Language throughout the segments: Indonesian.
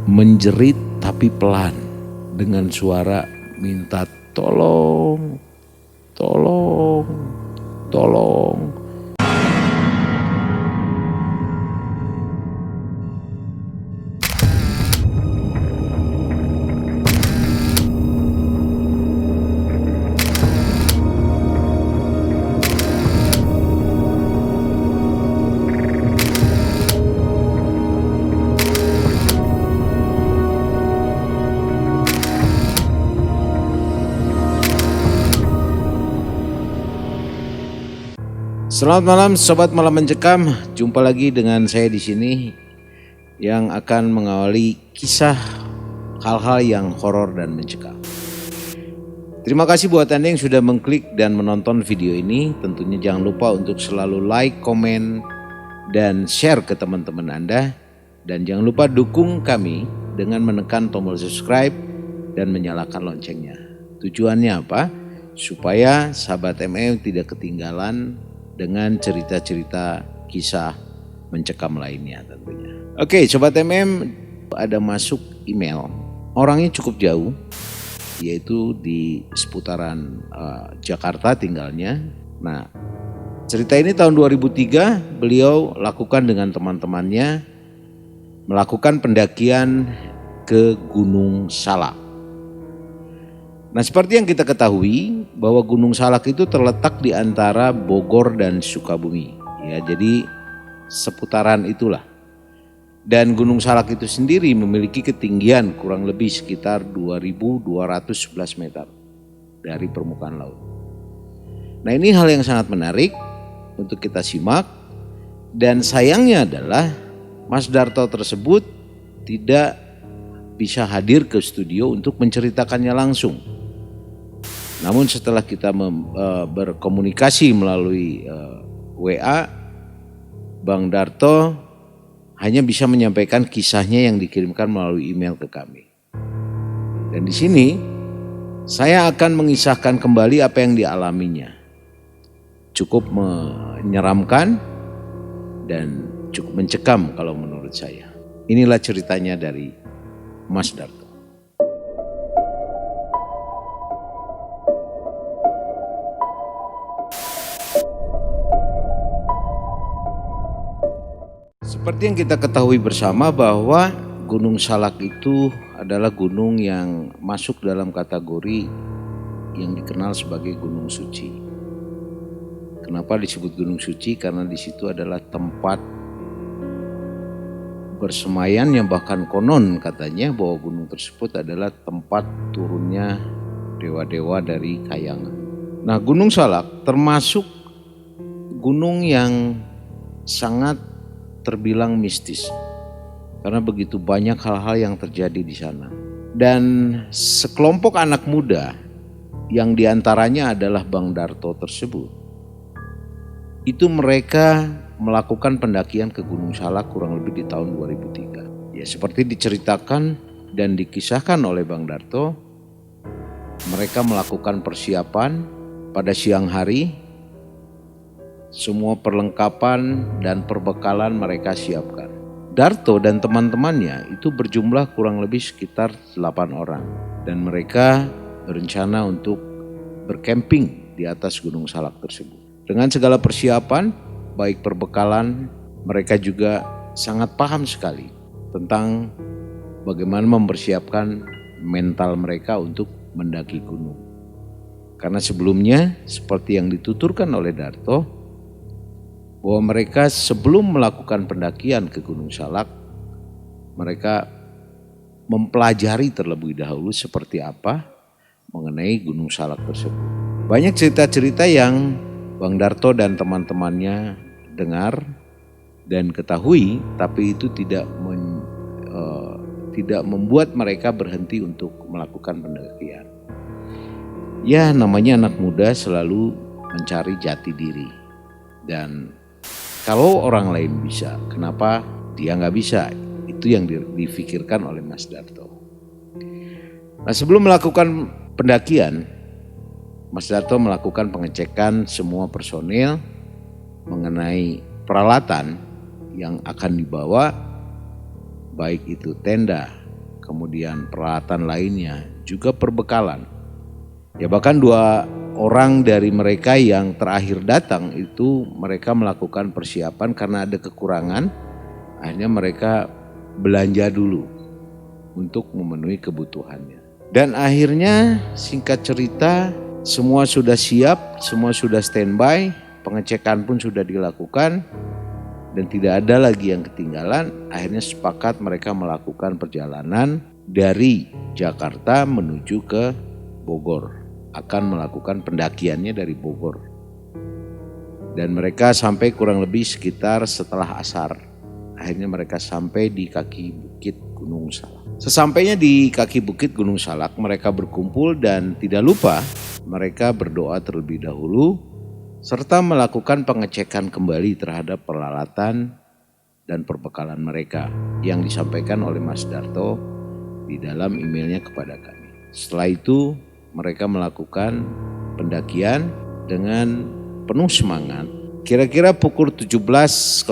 menjerit tapi pelan dengan suara minta tolong, tolong, tolong. Selamat malam sobat malam mencekam, jumpa lagi dengan saya di sini yang akan mengawali kisah hal-hal yang horor dan mencekam. Terima kasih buat Anda yang sudah mengklik dan menonton video ini. Tentunya jangan lupa untuk selalu like, komen, dan share ke teman-teman Anda. Dan jangan lupa dukung kami dengan menekan tombol subscribe dan menyalakan loncengnya. Tujuannya apa? Supaya sahabat MM tidak ketinggalan dengan cerita-cerita kisah mencekam lainnya tentunya. Oke, Sobat MM, ada masuk email. Orangnya cukup jauh, yaitu di seputaran Jakarta tinggalnya. Nah, cerita ini tahun 2003 beliau lakukan dengan teman-temannya melakukan pendakian ke Gunung Salak. Nah, seperti yang kita ketahui bahwa Gunung Salak itu terletak di antara Bogor dan Sukabumi. Ya, jadi seputaran itulah. Dan Gunung Salak itu sendiri memiliki ketinggian kurang lebih sekitar 2.211 meter dari permukaan laut. Nah, ini hal yang sangat menarik untuk kita simak. Dan sayangnya adalah Mas Darto tersebut tidak bisa hadir ke studio untuk menceritakannya langsung. Namun setelah kita berkomunikasi melalui WA, Bang Darto hanya bisa menyampaikan kisahnya yang dikirimkan melalui email ke kami. Dan di sini saya akan mengisahkan kembali apa yang dialaminya. Cukup menyeramkan dan cukup mencekam kalau menurut saya. Inilah ceritanya dari Mas Darto. Seperti yang kita ketahui bersama bahwa Gunung Salak itu adalah gunung yang masuk dalam kategori yang dikenal sebagai Gunung Suci. Kenapa disebut Gunung Suci? Karena di situ adalah tempat bersemaian yang bahkan konon katanya bahwa gunung tersebut adalah tempat turunnya dewa-dewa dari Kayangan. Nah, Gunung Salak termasuk gunung yang sangat terbilang mistis karena begitu banyak hal-hal yang terjadi di sana. Dan sekelompok anak muda yang diantaranya adalah Bang Darto tersebut, itu mereka melakukan pendakian ke Gunung Salak kurang lebih di tahun 2003. Ya, seperti diceritakan dan dikisahkan oleh Bang Darto, mereka melakukan persiapan pada siang hari. Semua perlengkapan dan perbekalan mereka siapkan. Darto dan teman-temannya itu berjumlah kurang lebih sekitar 8 orang. Dan mereka berencana untuk berkemping di atas Gunung Salak tersebut. Dengan segala persiapan, baik perbekalan, mereka juga sangat paham sekali tentang bagaimana mempersiapkan mental mereka untuk mendaki gunung. Karena sebelumnya, seperti yang dituturkan oleh Darto, bahwa mereka sebelum melakukan pendakian ke Gunung Salak, mereka mempelajari terlebih dahulu seperti apa mengenai Gunung Salak tersebut. Banyak cerita-cerita yang Bang Darto dan teman-temannya dengar dan ketahui, tapi itu tidak membuat mereka berhenti untuk melakukan pendakian. Ya, namanya anak muda selalu mencari jati diri. Dan kalau orang lain bisa, kenapa dia nggak bisa? Itu yang difikirkan oleh Mas Darto. Nah, sebelum melakukan pendakian, Mas Darto melakukan pengecekan semua personil mengenai peralatan yang akan dibawa, baik itu tenda, kemudian peralatan lainnya, juga perbekalan. Ya bahkan 2 orang dari mereka yang terakhir datang itu mereka melakukan persiapan karena ada kekurangan. Akhirnya mereka belanja dulu untuk memenuhi kebutuhannya. Dan akhirnya singkat cerita semua sudah siap, semua sudah standby, pengecekan pun sudah dilakukan dan tidak ada lagi yang ketinggalan. Akhirnya sepakat mereka melakukan perjalanan dari Jakarta menuju ke Bogor. Akan melakukan pendakiannya dari Bogor. Dan mereka sampai kurang lebih sekitar setelah asar. Akhirnya mereka sampai di kaki bukit Gunung Salak. Sesampainya di kaki bukit Gunung Salak, mereka berkumpul dan tidak lupa mereka berdoa terlebih dahulu serta melakukan pengecekan kembali terhadap peralatan dan perbekalan mereka yang disampaikan oleh Mas Darto di dalam emailnya kepada kami. Setelah itu mereka melakukan pendakian dengan penuh semangat. Kira-kira pukul 17.00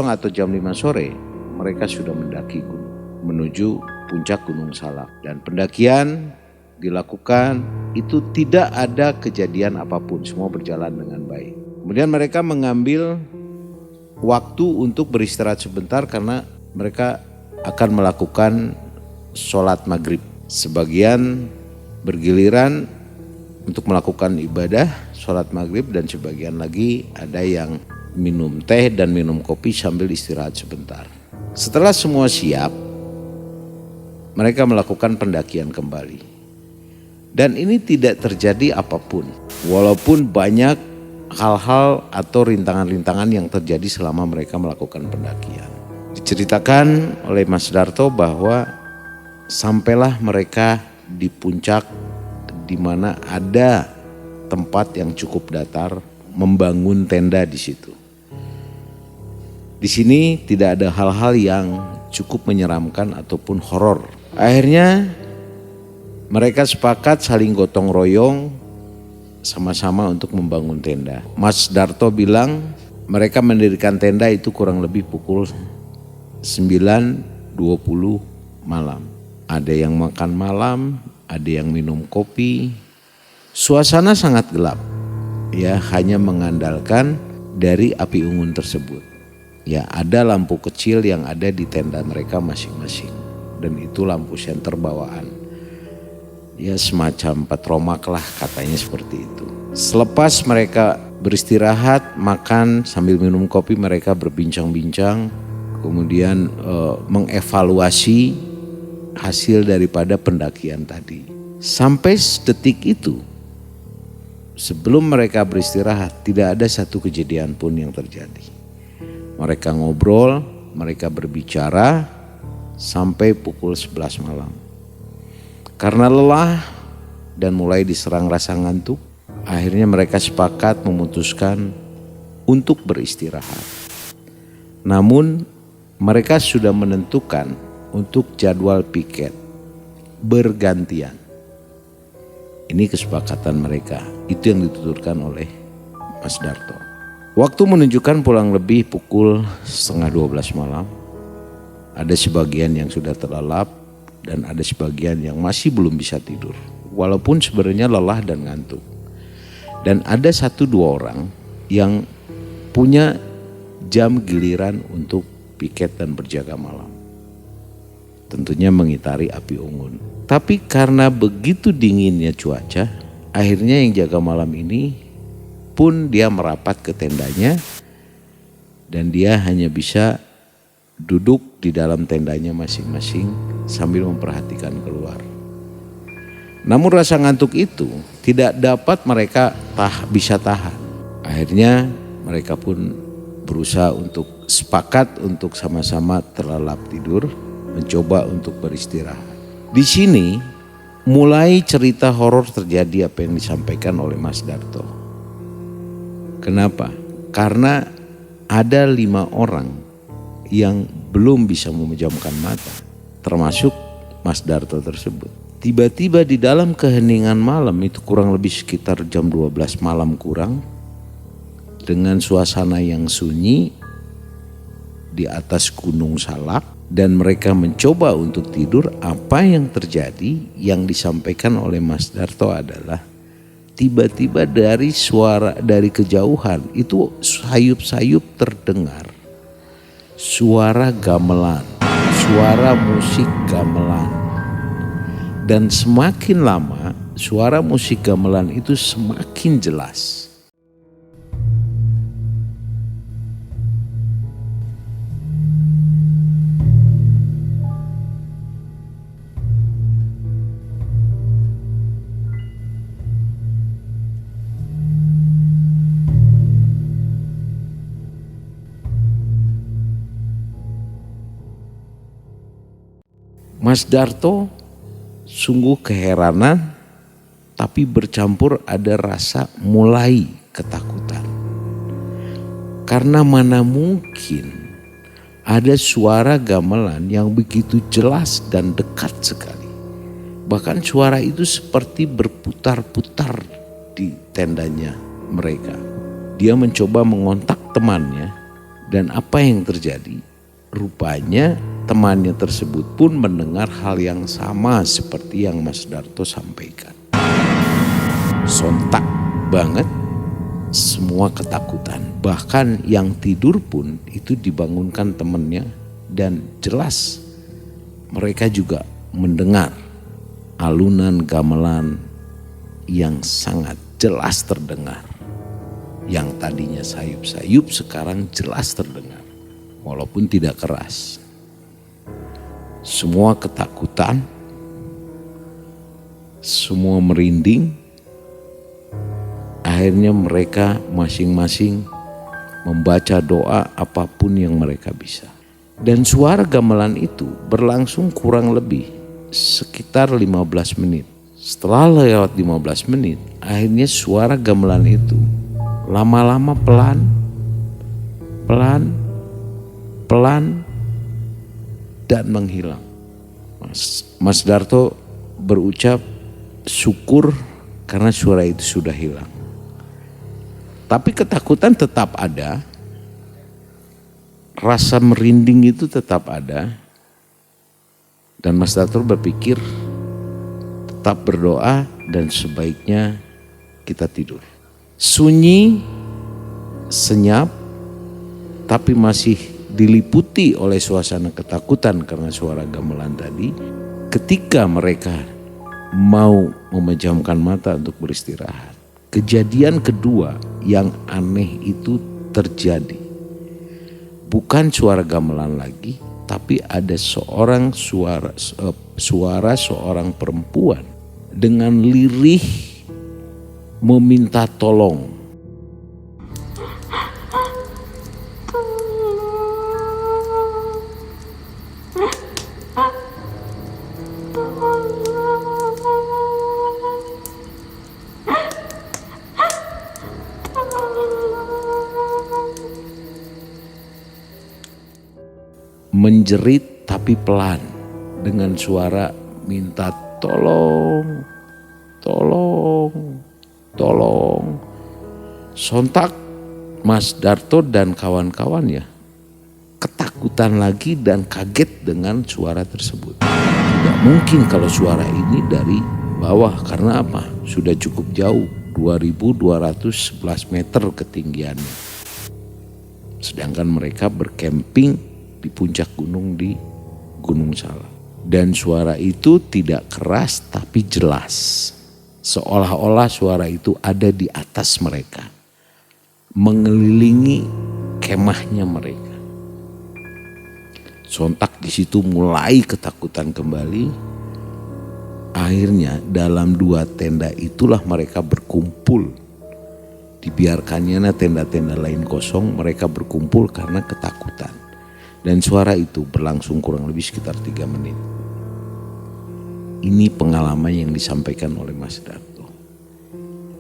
atau jam 5 sore mereka sudah mendaki gunung menuju puncak Gunung Salak. Dan pendakian dilakukan itu tidak ada kejadian apapun, semua berjalan dengan baik. Kemudian mereka mengambil waktu untuk beristirahat sebentar karena mereka akan melakukan sholat maghrib. Sebagian bergiliran untuk melakukan ibadah sholat maghrib dan sebagian lagi ada yang minum teh dan minum kopi sambil istirahat sebentar. Setelah semua siap, mereka melakukan pendakian kembali. Dan ini tidak terjadi apapun. Walaupun banyak hal-hal atau rintangan-rintangan yang terjadi selama mereka melakukan pendakian. Diceritakan oleh Mas Darto bahwa sampailah mereka di puncak di mana ada tempat yang cukup datar, membangun tenda di situ. Di sini tidak ada hal-hal yang cukup menyeramkan ataupun horor. Akhirnya mereka sepakat saling gotong royong sama-sama untuk membangun tenda. Mas Darto bilang mereka mendirikan tenda itu kurang lebih pukul 9.20 malam. Ada yang makan malam, ada yang minum kopi. Suasana sangat gelap. Ya, hanya mengandalkan dari api unggun tersebut. Ya, ada lampu kecil yang ada di tenda mereka masing-masing. Dan itu lampu senter bawaan. Ya semacam petromak lah katanya seperti itu. Selepas mereka beristirahat, makan sambil minum kopi, mereka berbincang-bincang. Kemudian mengevaluasi hasil daripada pendakian tadi. Sampai detik itu, sebelum mereka beristirahat, tidak ada satu kejadian pun yang terjadi. Mereka ngobrol, mereka berbicara sampai pukul 11 malam. Karena lelah dan mulai diserang rasa ngantuk, akhirnya mereka sepakat memutuskan untuk beristirahat. Namun mereka sudah menentukan untuk jadwal piket bergantian. Ini kesepakatan mereka, itu yang dituturkan oleh Mas Darto. Waktu menunjukkan pulang lebih pukul 11:30 malam. Ada sebagian yang sudah terlelap dan ada sebagian yang masih belum bisa tidur. Walaupun sebenarnya lelah dan ngantuk. Dan ada 1-2 orang yang punya jam giliran untuk piket dan berjaga malam. Tentunya mengitari api unggun. Tapi karena begitu dinginnya cuaca, akhirnya yang jaga malam ini pun dia merapat ke tendanya dan dia hanya bisa duduk di dalam tendanya masing-masing sambil memperhatikan keluar. Namun rasa ngantuk itu tidak dapat mereka bisa tahan. Akhirnya mereka pun berusaha untuk sepakat untuk sama-sama terlelap tidur, mencoba untuk beristirahat. Di sini mulai cerita horor terjadi apa yang disampaikan oleh Mas Darto. Kenapa? Karena ada 5 orang yang belum bisa memejamkan mata, termasuk Mas Darto tersebut. Tiba-tiba di dalam keheningan malam itu kurang lebih sekitar jam 12 malam kurang, dengan suasana yang sunyi di atas Gunung Salak, dan mereka mencoba untuk tidur, apa yang terjadi yang disampaikan oleh Mas Darto adalah tiba-tiba dari suara dari kejauhan itu sayup-sayup terdengar suara gamelan, suara musik gamelan. Dan semakin lama suara musik gamelan itu semakin jelas. Mas Darto sungguh keheranan, tapi bercampur ada rasa mulai ketakutan. Karena mana mungkin ada suara gamelan yang begitu jelas dan dekat sekali. Bahkan suara itu seperti berputar-putar di tendanya mereka. Dia mencoba mengontak temannya, dan apa yang terjadi? Rupanya temannya tersebut pun mendengar hal yang sama seperti yang Mas Darto sampaikan. Sontak banget semua ketakutan. Bahkan yang tidur pun itu dibangunkan temannya, dan jelas mereka juga mendengar alunan gamelan yang sangat jelas terdengar. Yang tadinya sayup-sayup sekarang jelas terdengar, walaupun tidak keras. Semua ketakutan, semua merinding. Akhirnya mereka masing-masing membaca doa apapun yang mereka bisa. Dan suara gamelan itu berlangsung kurang lebih sekitar 15 menit. Setelah lewat 15 menit, akhirnya suara gamelan itu lama-lama pelan dan menghilang. Mas Darto berucap syukur karena suara itu sudah hilang. Tapi ketakutan tetap ada, rasa merinding itu tetap ada. Dan Mas Darto berpikir tetap berdoa dan sebaiknya kita tidur. Sunyi, senyap, tapi masih diliputi oleh suasana ketakutan karena suara gamelan tadi. Ketika mereka mau memejamkan mata untuk beristirahat, kejadian kedua yang aneh itu terjadi. Bukan suara gamelan lagi, tapi ada suara seorang perempuan dengan lirih meminta tolong. Menjerit tapi pelan dengan suara minta tolong, tolong, tolong. Sontak Mas Darto dan kawan-kawannya ketakutan lagi dan kaget dengan suara tersebut. Tidak mungkin kalau suara ini dari bawah, karena apa? Sudah cukup jauh, 2211 meter ketinggiannya. Sedangkan mereka berkemping di puncak gunung di Gunung Salak. Dan suara itu tidak keras tapi jelas. Seolah-olah suara itu ada di atas mereka, mengelilingi kemahnya mereka. Sontak di situ mulai ketakutan kembali. Akhirnya dalam 2 tenda itulah mereka berkumpul. Dibiarkannya tenda-tenda lain kosong, mereka berkumpul karena ketakutan. Dan suara itu berlangsung kurang lebih sekitar 3 menit. Ini pengalaman yang disampaikan oleh Mas Darto.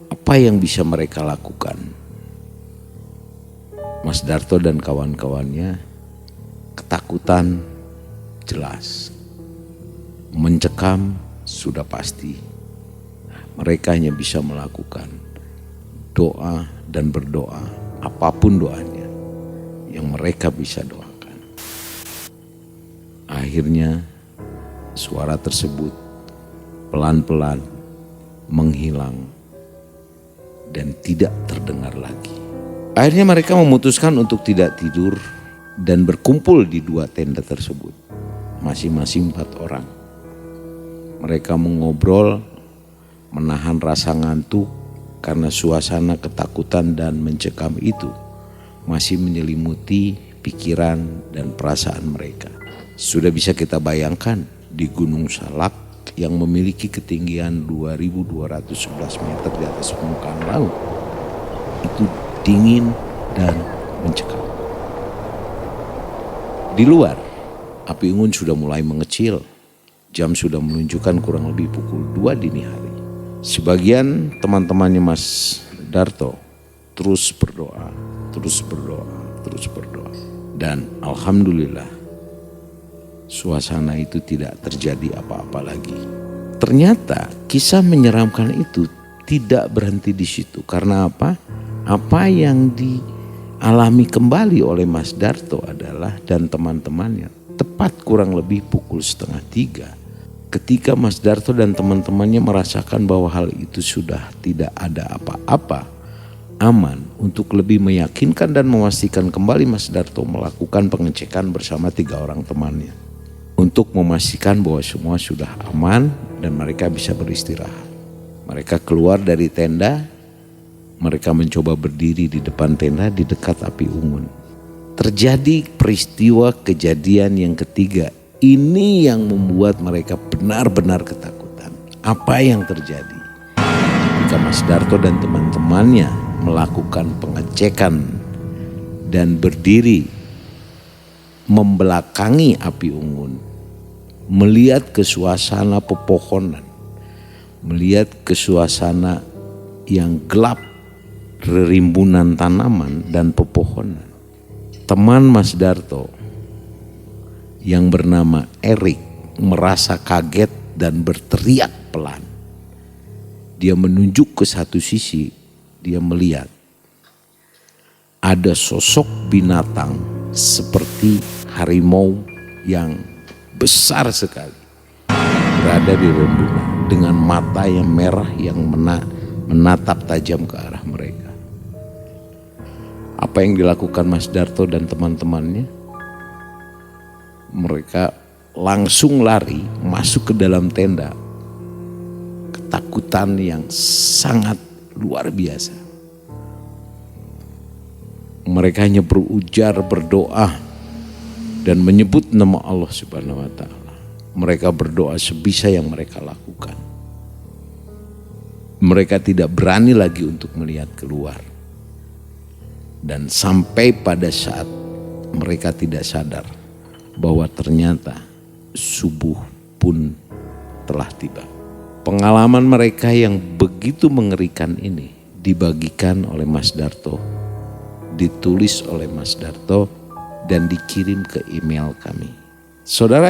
Apa yang bisa mereka lakukan? Mas Darto dan kawan-kawannya ketakutan jelas. Mencekam sudah pasti. Mereka hanya bisa melakukan doa dan berdoa, apapun doanya yang mereka bisa doakan. Akhirnya suara tersebut pelan-pelan menghilang dan tidak terdengar lagi. Akhirnya mereka memutuskan untuk tidak tidur dan berkumpul di 2 tenda tersebut, masing-masing 4 orang. Mereka mengobrol, menahan rasa ngantuk karena suasana ketakutan dan mencekam itu masih menyelimuti pikiran dan perasaan mereka. Sudah bisa kita bayangkan di Gunung Salak yang memiliki ketinggian 2.211 meter di atas permukaan laut, itu dingin dan mencekam. Di luar, api unggun sudah mulai mengecil. Jam sudah menunjukkan kurang lebih pukul 2 dini hari. Sebagian teman-temannya Mas Darto terus berdoa. Dan alhamdulillah suasana itu tidak terjadi apa-apa lagi. Ternyata kisah menyeramkan itu tidak berhenti di situ. Karena apa? Apa yang dialami kembali oleh Mas Darto adalah dan teman-temannya tepat kurang lebih pukul 2:30 ketika Mas Darto dan teman-temannya merasakan bahwa hal itu sudah tidak ada apa-apa, aman. Untuk lebih meyakinkan dan memastikan kembali, Mas Darto melakukan pengecekan bersama 3 orang temannya untuk memastikan bahwa semua sudah aman dan mereka bisa beristirahat. Mereka keluar dari tenda, mereka mencoba berdiri di depan tenda di dekat api unggun. Terjadi peristiwa kejadian yang ketiga. Ini yang membuat mereka benar-benar ketakutan. Apa yang terjadi? Ketika Mas Darto dan teman-temannya melakukan pengecekan dan berdiri membelakangi api unggun, melihat ke suasana pepohonan, melihat ke suasana yang gelap, rimbunan tanaman dan pepohonan. Teman Mas Darto yang bernama Erik merasa kaget dan berteriak pelan. Dia menunjuk ke satu sisi, dia melihat ada sosok binatang seperti harimau yang besar sekali berada di rembulan dengan mata yang merah yang menatap tajam ke arah mereka. Apa yang dilakukan Mas Darto dan teman-temannya? Mereka langsung lari masuk ke dalam tenda. Ketakutan yang sangat luar biasa. Mereka hanya berujar, berdoa dan menyebut nama Allah Subhanahu wa taala. Mereka berdoa sebisa yang mereka lakukan. Mereka tidak berani lagi untuk melihat keluar. Dan sampai pada saat mereka tidak sadar bahwa ternyata subuh pun telah tiba. Pengalaman mereka yang begitu mengerikan ini dibagikan oleh Mas Darto, ditulis oleh Mas Darto dan dikirim ke email kami. Saudara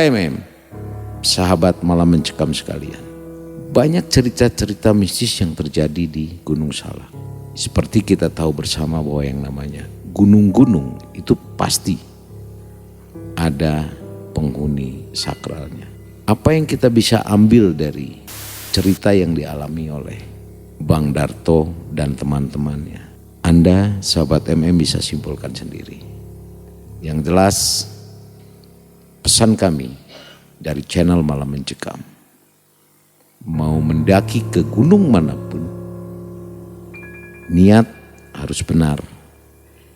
sahabat Malam Mencekam sekalian, banyak cerita-cerita mistis yang terjadi di Gunung Salak. Seperti kita tahu bersama bahwa yang namanya gunung-gunung itu pasti ada penghuni sakralnya. Apa yang kita bisa ambil dari cerita yang dialami oleh Bang Darto dan teman-temannya? Anda sahabat bisa simpulkan sendiri. Yang jelas pesan kami dari channel Malam Mencekam, mau mendaki ke gunung manapun, niat harus benar,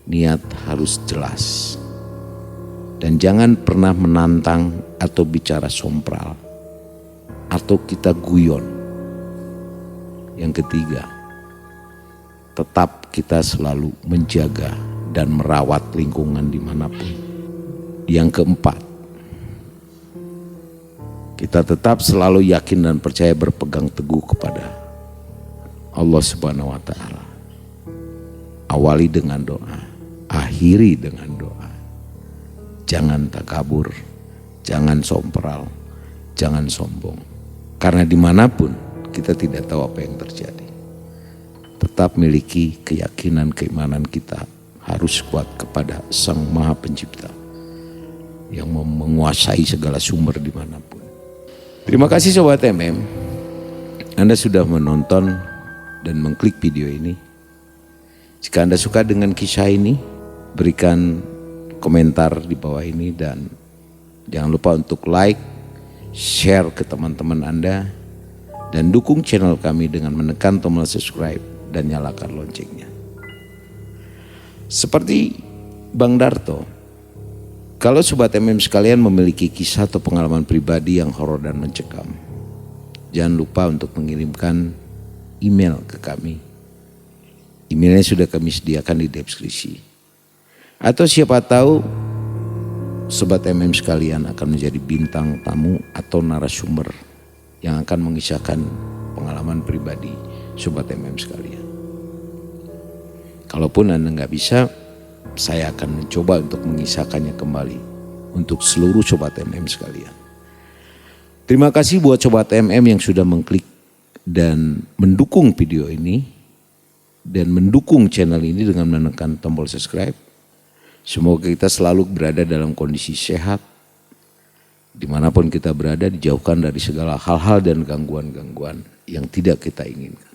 niat harus jelas. Dan jangan pernah menantang atau bicara sompral atau kita guyon. Yang ketiga, tetap kita selalu menjaga dan merawat lingkungan dimanapun. Yang keempat, kita tetap selalu yakin dan percaya berpegang teguh kepada Allah Subhanahu wa taala. Awali dengan doa, akhiri dengan doa. Jangan takabur, jangan sompral, jangan sombong. Karena dimanapun kita tidak tahu apa yang terjadi. Tetap miliki keyakinan, keimanan kita harus kuat kepada Sang Maha Pencipta. yang menguasai segala sumber dimanapun. Terima kasih Sobat MM, Anda sudah menonton dan mengklik video ini. Jika Anda suka dengan kisah ini, berikan komentar di bawah ini dan jangan lupa untuk like, share ke teman-teman Anda, dan dukung channel kami dengan menekan tombol subscribe dan nyalakan loncengnya. Seperti Bang Darto, kalau Sobat MM sekalian memiliki kisah atau pengalaman pribadi yang horor dan mencekam, jangan lupa untuk mengirimkan email ke kami. Emailnya sudah kami sediakan di deskripsi. Atau siapa tahu Sobat MM sekalian akan menjadi bintang tamu atau narasumber yang akan mengisahkan pengalaman pribadi Sobat MM sekalian. Kalaupun Anda nggak bisa, saya akan mencoba untuk mengisahkannya kembali untuk seluruh Sobat MM sekalian. Terima kasih buat Sobat MM yang sudah mengklik dan mendukung video ini dan mendukung channel ini dengan menekan tombol subscribe. Semoga kita selalu berada dalam kondisi sehat, dimanapun kita berada, dijauhkan dari segala hal-hal dan gangguan-gangguan yang tidak kita inginkan.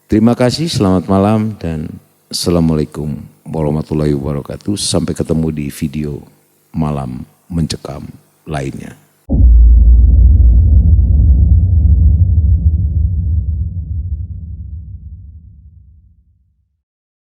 Terima kasih, selamat malam dan Assalamualaikum warahmatullahi wabarakatuh. Sampai ketemu di video malam mencekam lainnya.